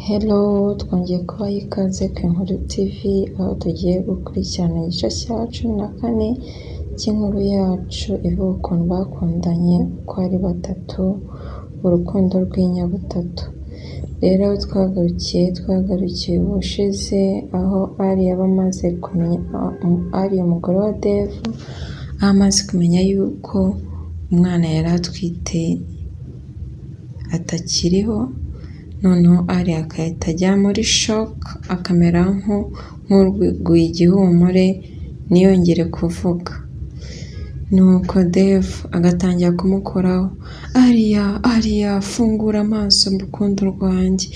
Hello, twongeye kubaha ikaze ku Inkuru TV, aho tugiye gukurikirana igice cya 14 cy'inkuru yacu ivuga ukuntu bakundanye uko ari batatu, urukundo rw'inyabutatu. Rero aho twagarukiye ubushize, aho ari yaba amaze kumenya, ari umugore wa Dave, aho amaze kumenya yuko umwana yari atwite atakiriho. Noneho ari agahita ajya muri shock, akamera nk'urwiguye igihumure ntiyongere kuvuga. Nuko Dave agatangira kumukoraho, Ariya fungura amaso murukundo rwanjye,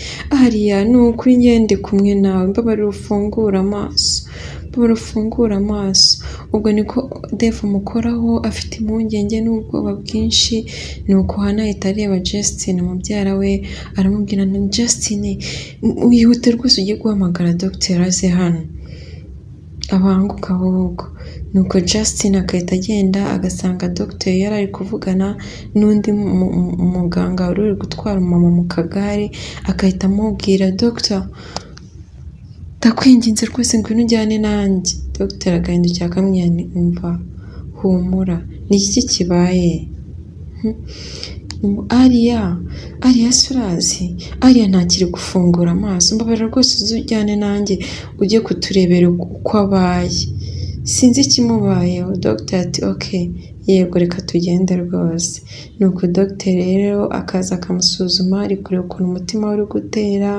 Ariya ni ukuri njye ndi kumwe nawe, mbabarira ufungura amaso. Ubwo niko Dave amukoraho afite impungenge n'ubwoba bwinshi. Nuko Hana ahita areba Justin mubyara we, aramubwira ngo Justin wihute rwose ujye guhamagara Dr. aze hano abanguka ahubwo. Nuko Justin agahita agenda agasanga Dr. yari ari kuvugana n'undi muganga wari uri gutwara umumama mu kagare, agahita amubwira Dr. ndakwinginze rwose ngwino ujyane nanjye. Dr. agahindukira akamubwira ati umva humura, ni iki kibaye? Ariya surazi, Ariya ntakiri gufungura amaso, mbabarira rwose uzujyane nanjye ujye kuturebera uko abaye, sinzi ikimubayeho. Dr. ati okay, yego reka tugende rwose. Nuko Dr. rero akaza akamusuzuma, ari kureba ukuntu umutima we uri gutera,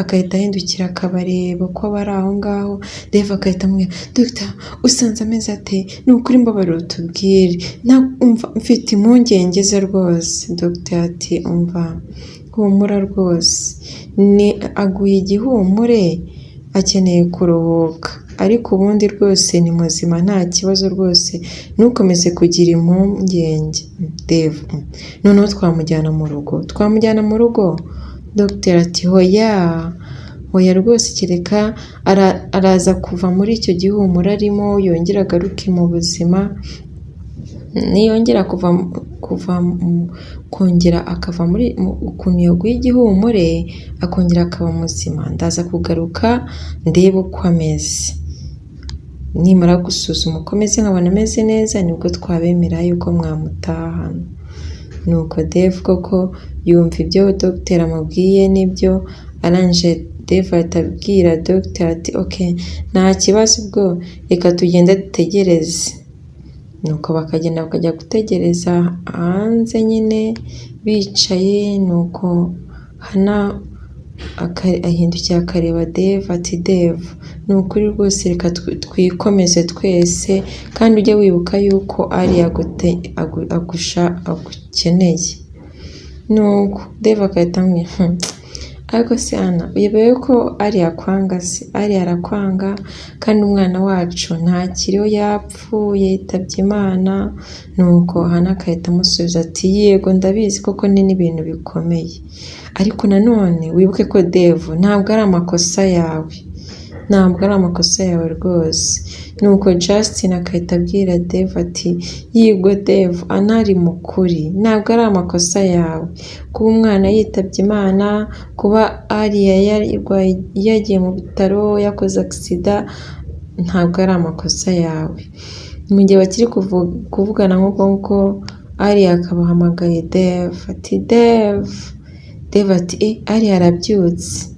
agahita ahindukira akabareba uko bari aho ngaho. Dave agahita amubwira Dr. usanze ameze ate? Ni ukuri mbabarira utubwire, umva mfite impungenge ze rwose. Dr. ati umva humura rwose, ni aguye igihumure akeneye kuruhuka, ariko ubundi rwose ni muzima nta kibazo rwose, ntukomeze kugira impungenge. Dave noneho twamujyana mu rugo? Dr. ati hoya rwose, kereka araza kuva muri icyo gihumura arimo, yongera agaruke mu buzima, niyongera kongera akava muri ukuntu yaguye igihumure akongera akaba muzima, ndaza kugaruka ndebe uko ameze. Nimara gusuzuma uko ameze nkabona ameze neza, nibwo twabemera yuko mwamutahana. Nuko Dave koko yumva ibyo Dr. amubwiye nibyo, arangije Dave ahita abwira Dr. ati okay, nta kibazo, ubwo reka tugende dutegereze. Nuko bakagenda bakajya gutegereza hanze nyine bicaye. Nuko Hana ahindukira akareba Dave ati Dave ni ukuri rwose reka twikomeze twese, kandi ujye wibuka yuko ari agukeneye. Nuko Dave agahita amubwira ariko se Hana uyobewe ko ari akwanga se? Ari arakwanga kandi umwana wacu ntakiriho, yapfuye yitabye Imana. Nuko Hana agahita amusubiza ati yego ndabizi koko ni n'ibintu bikomeye, ariko nanone wibuke ko Dave ntabwo ari amakosa yawe rwose. Nuko Justin agahita abwira Dave ati yego Dave anari mukuri, ntabwo ari amakosa yawe kuba umwana yitabye Imana, kuba Ariya yagiye mu bitaro yakoze accident, ntabwo ari amakosa yawe. Mu gihe bakiri kuvugana nk'uko Ariya akabahamagaye Dave ati Dave ati Ariya arabyutse.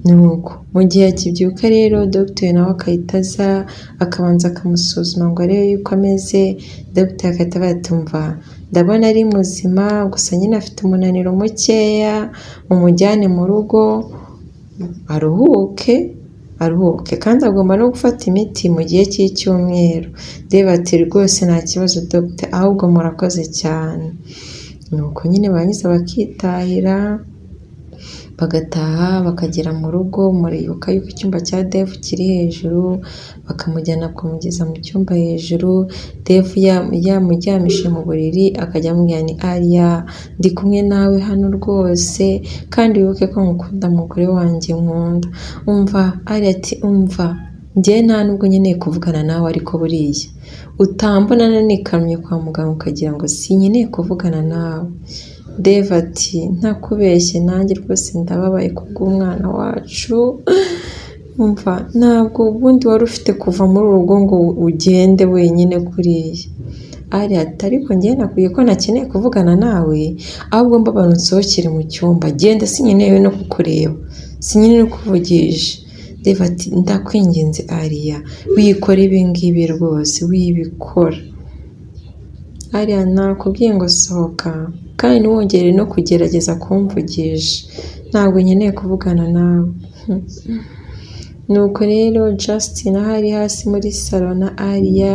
Nuko mu gihe akibyuka rero Dr. nawe akahita aza akabanza akamusuzuma ngo arebe yuko ameze. Dr. agahita abatumva ndabona ari muzima, gusa nyine afite umunaniro mukeya, mumujyane mu rugo aruhuke kandi agomba no gufata imiti mu gihe cy'icyumweru. Dave ati rwose nta kibazo Dr. ahubwo murakoze cyane. Nuko nyine barangiza bakitahira, bagataha bakagera mu rugo. Muribuka yuko icyumba cya Dave kiri hejuru, bakamujyana kumugeza mu cyumba hejuru. Dave yamuryamishije mu buriri akajya amubwira ni Ariya ndi kumwe nawe hano rwose, kandi wibuke ko ngukunda mugore wanjye nkunda. Umva Ariya ati umva njye nta nubwo nkeneye kuvugana nawe, ariko buriya utambona nikamye kwa muganga ukagira ngo sinkeneye kuvugana nawe. Dave ati ntakubeshye nanjye rwose ndababaye kubw'umwana wacu. Umva ntabwo ubundi wari ufite kuva muri uru rugo ngo ugende wenyine kuriya. Ari ati ariko njye nakwiye ko nakeneye kuvugana nawe, ahubwo mbabara unsohokere mu cyumba, genda sinkeneye no kukureba, sinkeneye no kuvugisha. Dave ati ndakwinginze Ariya, wikora ibi ngibi rwose wibikora. Ariya nakubwiye ngo sohoka kandi ntiwongere no kugerageza kumvugisha, ntabwo nkeneye kuvugana nawe. Nuko rero Justin aho ari hasi muri salo na Ariya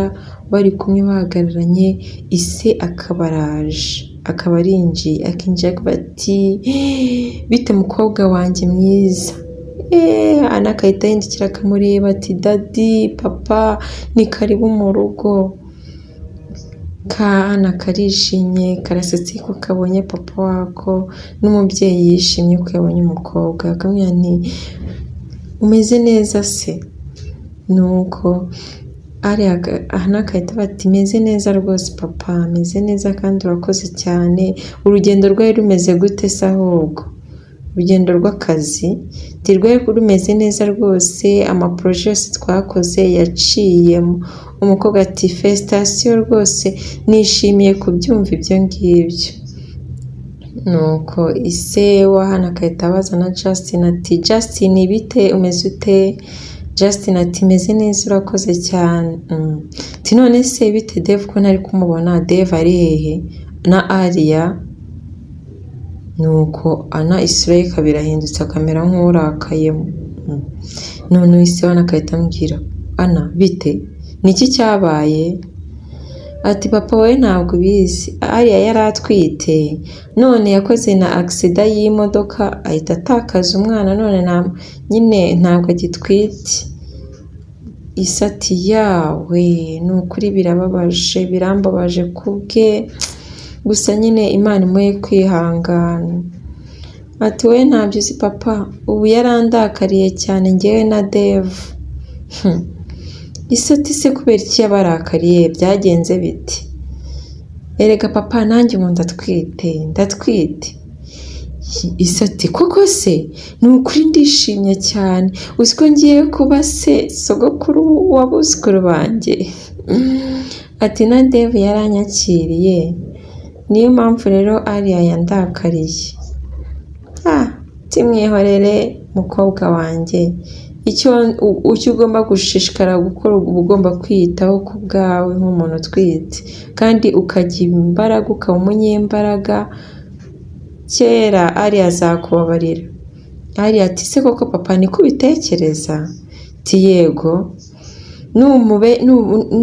bari kumwe bahagararanye, ise akaba araje, akaba arinjiye, akinjira ati bite mukobwa wanjye mwiza. Ana akahita yindukira akamureba ati dadi papa ni karibu mu rugo. Kana karishimye karasetse ko kabonye papa wako, n'umubyeyi yishimye ko yabonye umukobwa, akamubwira nti umeze neza se. Nuko Ana akahita bati meze neza rwose papa, meze neza kandi urakoze cyane. Urugendo rwari rumeze gute se ahubwo? Urugendo rw'akazi rwari rumeze neza rwose, amaporoje yose twakoze yaciyemo. Umukobwa ati fesitasiyo rwose, nishimiye kubyumva ibyo ngibyo. Nuko ise wa Hana akahita abaza na Justin ati Justin bite umeze ute? Justin ati meze neza urakoze cyane. Ati none se bite Dave ko ntari kumubona? Dave ari hehe? Na Ariya. Nuko Ana isura ye ikaba irahindutse akamera nk'urakayemo. None ise wa Hana akahita ambwira Ana bite? Niki cyabaye? Ati papa we ntabwo ubizi, Ariya yari atwite, none yakoze na agisida y'imodoka ahita atakaza umwana, none nyine ntabwo agitwite. Ise ati yawe ni ukuri birababaje, birambabaje kubwe, gusa nyine Imana imuhe kwihangana. Ati we ntabyo uzi papa, ubu yarandakariye cyane njyewe na Dave. Ise ati se kubera iki yabarakariye, byagenze biti? Erega papa nanjye ubu ndatwite. Ise ati koko se? Ni ukuri ndishimye cyane, uzi ko ngiye kuba se sogokuru w'abuzukuru banjye. Ati na Dave yaranyakiriye, niyo mpamvu rero Ariya yandakariye. Timwihorere mukobwa wanjye, icyo ugomba gushishikara gukora uba ugomba kwiyitaho ku bwawe nk'umuntu utwite, kandi ukagira imbaraga, ukaba umunyembaraga. Kera Ariya azakubabarira. Ariya ati se koko papa niko ubitekereza? Ati yego,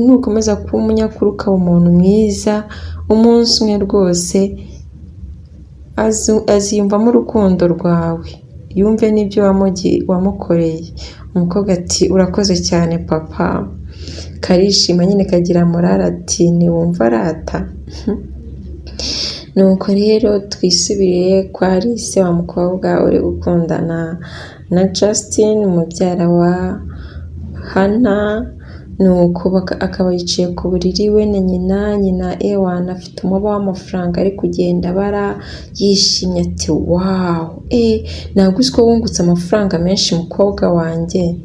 nukomeza kuba umunyakuri ukaba umuntu mwiza, umunsi umwe rwose aziyumvamo urukundo rwawe, yumve n'ibyo wamukoreye. Umukobwa ati urakoze cyane papa. Karishima nyine kagira morale ati ntiwumva arata. Nuko rero twisubiriye kwa Alice wa mukobwa uri gukundana na Justin mubyara wa Hana. Nuko akaba yicaye ku buriri we na nyina ewana afite umuba w'amafaranga ari kugenda abara yishimye ati wawu, ntabwo uzi ko wungutse amafaranga menshi mukobwa wanjye.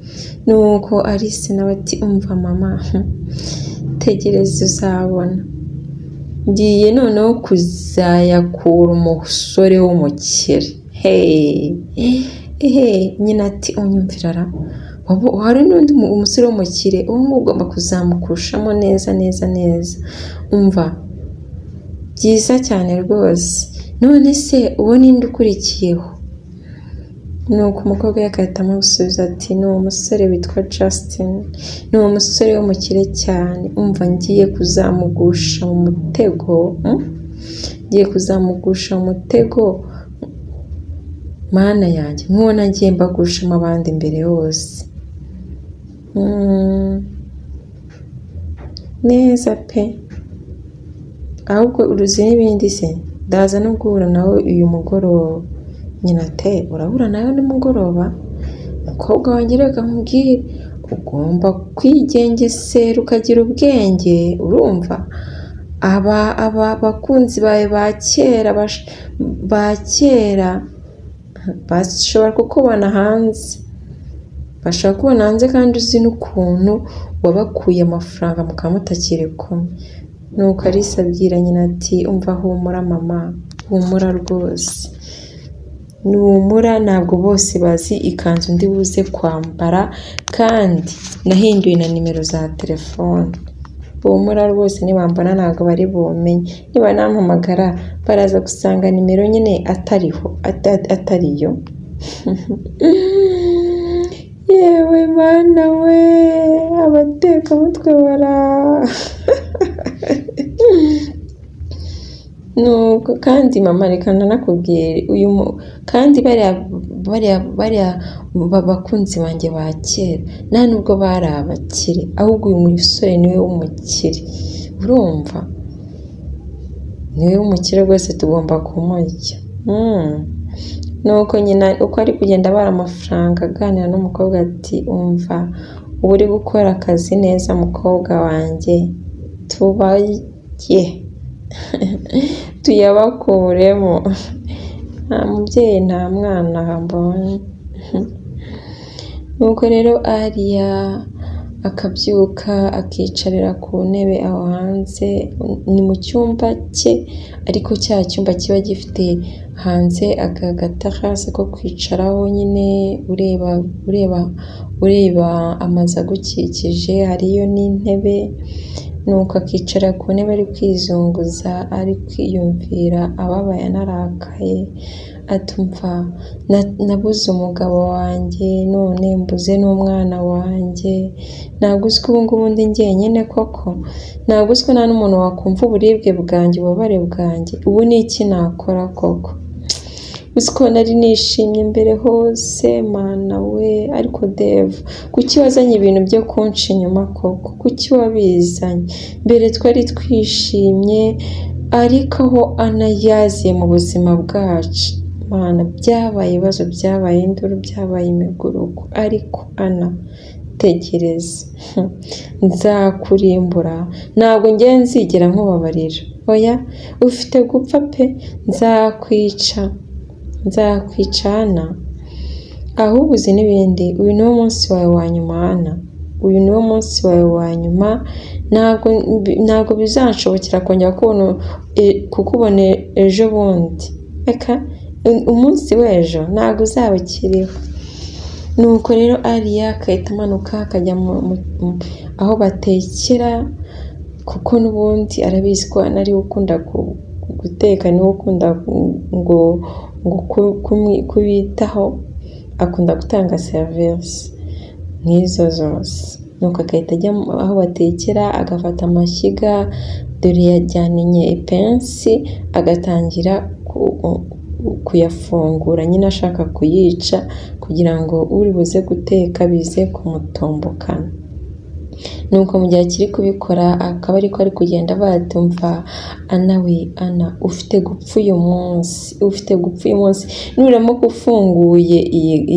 Nuko Alice nawe ati umva mama, tegereza uzabona, ngiye noneho kuzayakura umusore w'umukire. Nyina ati unyumvira ra, hari n'undi umusore w'umukire, uwo nguwo ugomba kuzamukushamo neza. Umva byiza cyane rwose, none se uwo ninde ukurikiyeho? Nuko umukobwa agahitamo gusubiza ati ni uwo musore witwa Justin, ni uwo musore w'umukire cyane. Umva ngiye kuzamugusha mu mutego, mana yanjye, nk'uwo nagiye mbagushamo abandi mbere hose. Neza pe, ahubwo uruzi n'ibindi se, ndaza no guhura nawe uyu mugoroba. Nyina ati urahura nawe nimugoroba? Mukobwa wanjye reka nkubwire, ugomba kwigengesera ukagira ubwenge, urumva? aba bakunzi bawe ba kera bashobora kukubona hanze, bashobora kubona hanze kandi uzi n'ukuntu wabakuye amafaranga mukaba mutakiri kumwe. Nuko Alice abwira nyina ati umva humura mama, humura rwose, humura, ntabwo bose bazi ikanzu ndi buze kwambara kandi nahinduye na nimero za telefone. Humura rwose, nibambona ntabwo bari bumenye, niba nampamagara baraza gusanga nimero nyine atariyo. Yewe mana we, abatekamutwe nuko kandi mama reka nanakubwire kandi bariya bakunzi banjye ba kera nta nubwo bari abakire, ahubwo uyu musore niwe w'umukire, urumva, niwe w'umukire rwose, tugomba kumurya. Nuko nyina uko ari kugenda abara amafaranga aganira n'umukobwa ati umva, uba uri gukora akazi neza mukobwa wanjye, tubarye tuyabakuremo, nta mubyeyi nta mwana mbonye. Nuko rero Alia akabyuka akicarira ku ntebe aho hanze, ni mu cyumba cye ariko cya cyumba kiba gifite hanze agaterase ko kwicaraho nyine ureba amazu agukikije, hariyo n'intebe. Nuko akicara ku ntebe ari kwizunguza, ari kwiyumvira ababaye anarakaye, atumva nabuze umugabo wanjye, none mbuze n'umwana wanjye, ntabwo uziko ubu ngubu ndi njyenyine koko, ntabwo uziko nta n'umuntu wakumva uburibwe bwanjye, ububabare bwanjye, ubu ni iki nakora koko? Uziko nari nishimye mbere hose mana we, ariko Dave kuki wazanye ibintu byo kunca inyuma koko? Kuki wabizanye? Mbere twari twishimye, ariko aho Ana yaziye mu buzima bwacu mana, byabaye ibibazo, byabaye induru, byabaye imiguruko, ariko Ana tegereza, nzakurimbura, ntabwo ngiye nzigera nkubabarira, oya ufite gupfa pe, nzakwicana, ahubwo uzi n'ibindi, uyu niwo munsi wawe wa nyuma Ana, uyu niwo munsi wawe wa nyuma, ntabwo bizanshobokera kongera kukubona ejo bundi, reka umunsi w'ejo ntabwo uzaba ukiriho. Nuko rero Alia akahita amanuka akajya aho batekera, kuko n'ubundi arabizi ko Ana ariwe ukunda guteka, niwe ukunda ngo kubitaho, akunda gutanga serivisi nk'izo zose. Nuko agahita ajya aho batekera, agafata amashyiga, dore yajyanye ipensi, agatangira kuyafungura nyine ashaka kuyica, kugira ngo uri buze guteka bize kumutombokana. Nuko mu gihe akiri kubikora akaba ariko ari kugenda batumva, Ana we Ana, ufite gupfa uyu munsi, nuramuka ufunguye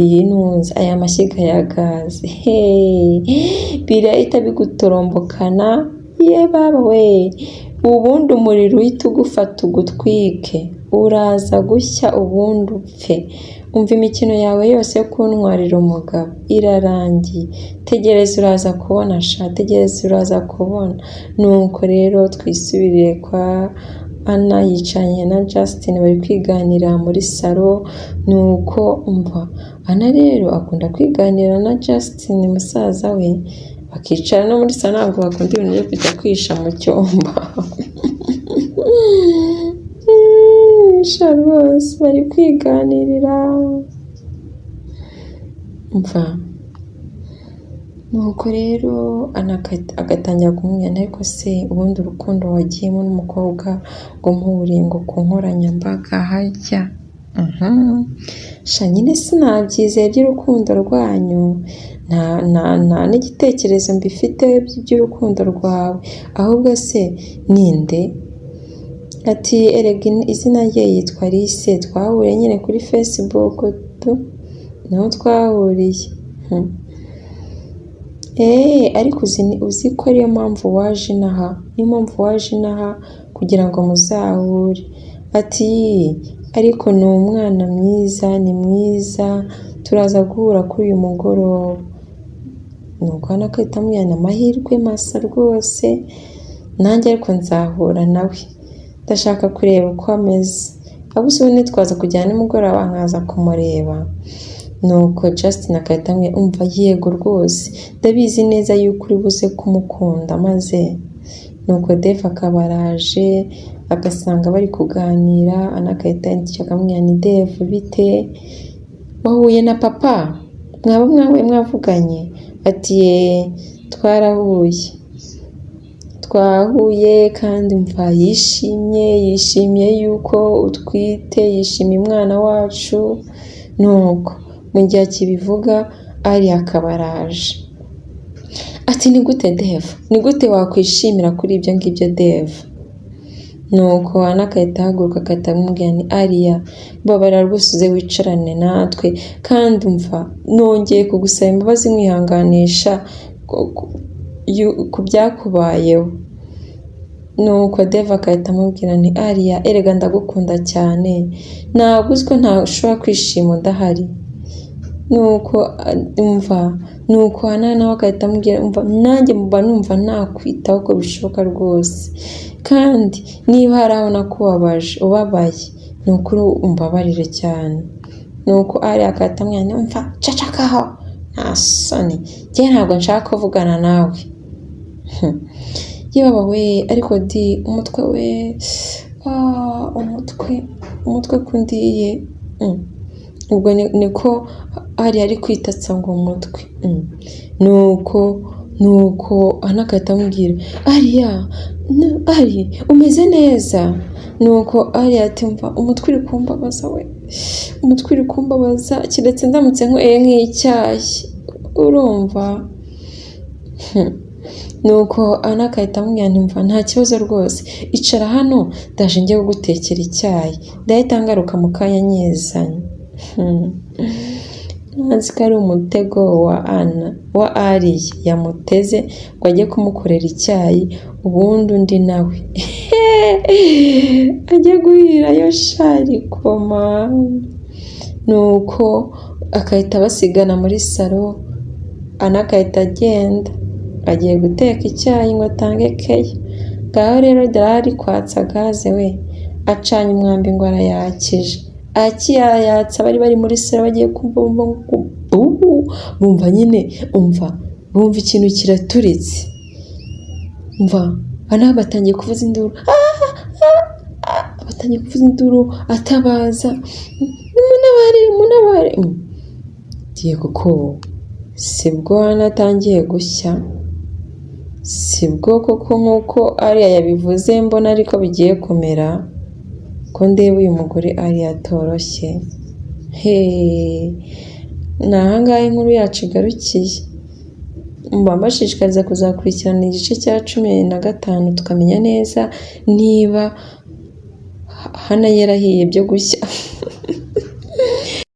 iyi ntuza, aya mashyiga ya gaze, birahita bigutorombokana, ye baba we, ubundi umuriro uhita ugufata ugutwike, uraza gushya ubundi upfe. Umva imikino yawe yose yo kuntwarira umugabo irarangiye, tegereza uraza kubona tegereza uraza kubona. Nuko rero twisubiriye kwa Ana yicaranye na Justin, bari kwiganira muri salo. Nuko umva, Ana rero akunda kwiganira na Justin musaza we, bakicara no muri salo, ntabwo bakunda ibintu byo kujya kwihisha mu cyumba. Bose bari kwiganirira, umva. Nuko rero Ana agatangira kumubwira, ariko se ubundi urukundo wagiyemo n'umukobwa ngo muhuriye ngo ku nkoranyambaga hajya, nyine sinabyizeye by'urukundo rwanyu, nta n'igitekerezo mbifite by'urukundo rwawe, ahubwo se ninde? Ati erega izina rye yitwa Alice, twahuriye nyine kuri Facebook niho twahuriye. ariko uzi ko ariyo mpamvu waje inaha, niyo mpamvu waje inaha kugira ngo muzahure. Ati ariko ni umwana mwiza, ni mwiza, turaza guhura kuri uyu mugoroba. Nuko Hana agahita amubwira amahirwe masa rwose, nanjye ariko nzahura nawe, ndashaka kureba uko ameze, ahubwo ubu nitwaza kujyana nimugoroba nkaza kumureba. Nuko Justin agahita amubwira umva yego rwose, ndabizi neza yuko uri buze kumukunda. Maze nuko Dave akaba araje agasanga bari kuganira, Hana agahita yandikira akamubwira ni Dave bite, wahuye na papa, mwaba mwavuganye? Ati twahuye kandi mva yishimye yuko utwite, yishimiye umwana wacu. Nuko mu gihe akibivuga Ari akaba araje. Ati ni gute Dave, ni gute wakwishimira kuri ibyo ngibyo Dave? Nuko Hana agahita ahaguruka agahita amubwira ni Ariya, babara rwose uze wicarane natwe, kandi umva nongeye kugusaba imbabazi mwihanganisha ku byakubayeho. Nuko Dave agahita amubwira ni Ariya, erega ndagukunda cyane, ntabwo uzi ko ntashobora kwishima udahari. Nuko Hana nawe agahita amubwira umva nanjye mba numva nakwitaho uko bishoboka rwose, kandi niba hari aho nakubabaje ubabaye ni ukuri umbabarire cyane. Nuko Ariya agahita amubwira umva cacakaho, nta soni, njye ntabwo nshaka kuvugana nawe. Yaba we ariko di umutwe we, umutwe kundiye. Ubwo niko Ari ari kwitatsa ngo umutwe. Nuko Hana agahita amubwira Ariya, Ari umeze neza? Nuko Ariya ati mva umutwe uri kumbabaza we, umutwe uri kumbabaza, kiretse ndamutse nkweye nk'icyayi, urumva? Nuko Hana agahita amubwira mva nta kibazo rwose, icara hano ndaje njye kugutekera icyayi, ndahita ngaruka mu kanya nyizanye. Ntazi ko ari umutego wa Ariya yamuteze ngo ajye kumukorera icyayi, ubundi undi nawe ajye guhirayo sharikoma. Nuko agahita basigana muri salo, Hana agahita agenda agiye guteka icyayi ngo atange keya. Ngaho rero dore kwatsa gaze we, acanye umwambi ngo arayakije, akiyayatsa bari muri salo bagiye kumva bumva nyine bumva ikintu kiraturitse, Hana batangiye kuvuza induru, atabaza munabare. Ngiye kuko sibwo Hana atangiye gushya, sibwo koko nk'uko Ariya yabivuze mbona ariko bigiye kumera, ko ndeba uyu mugore Ariya atoroshye. Ni ahangaha inkuru yacu igarukiye. Mbashishikariza kuzakurikirana igice cya 15 tukamenya neza niba Hana yarahiye byo gushya.